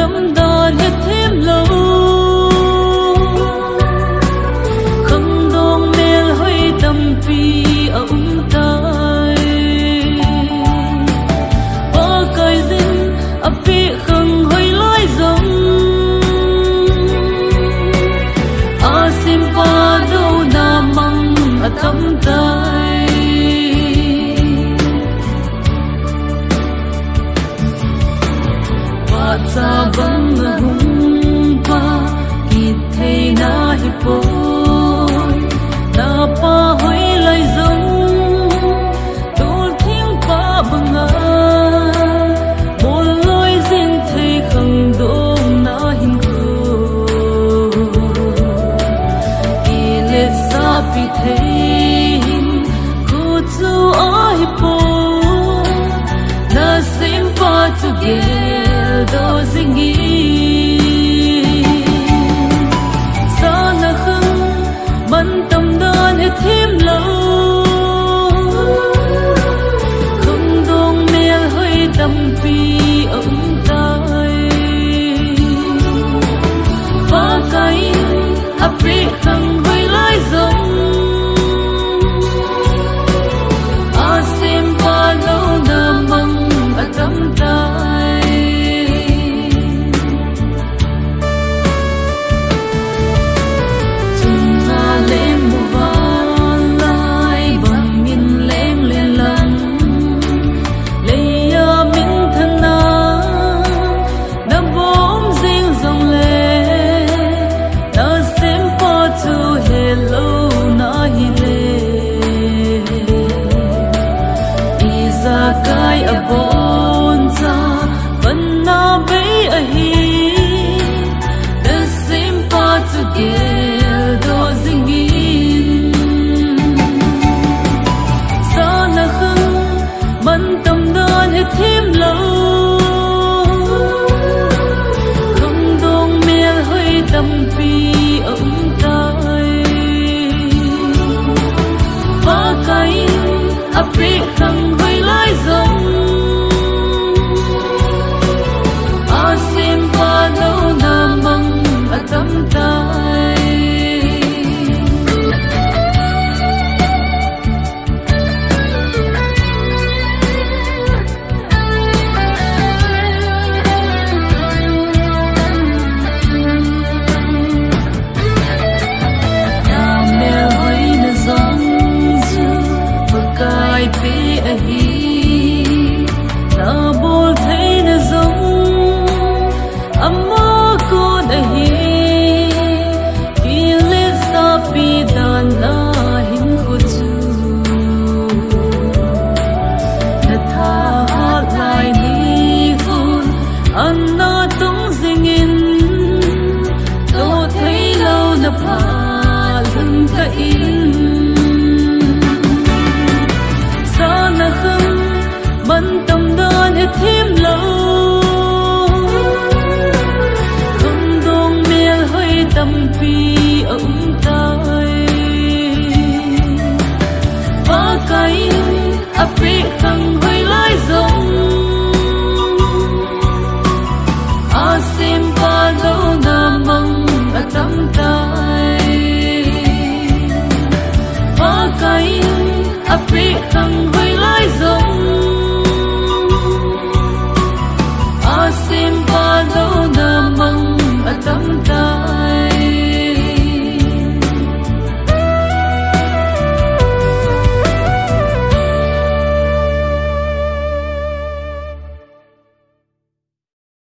tâm đàn hết thêm lâu không đong mel hơi tâm phi ở tay ba cây dinh ở phía không hơi lối giống a sim qua đâu na măng ở tâm tay và xa vắng hùng qua kịp thấy na hiệp bôi na pa hơi lại giống tôi thiên pa bằng một lối riêng thấy không đông na hình khô kỳ lệ xa vì thấy cô chú ở hiệp bôi na sim pa together do zingi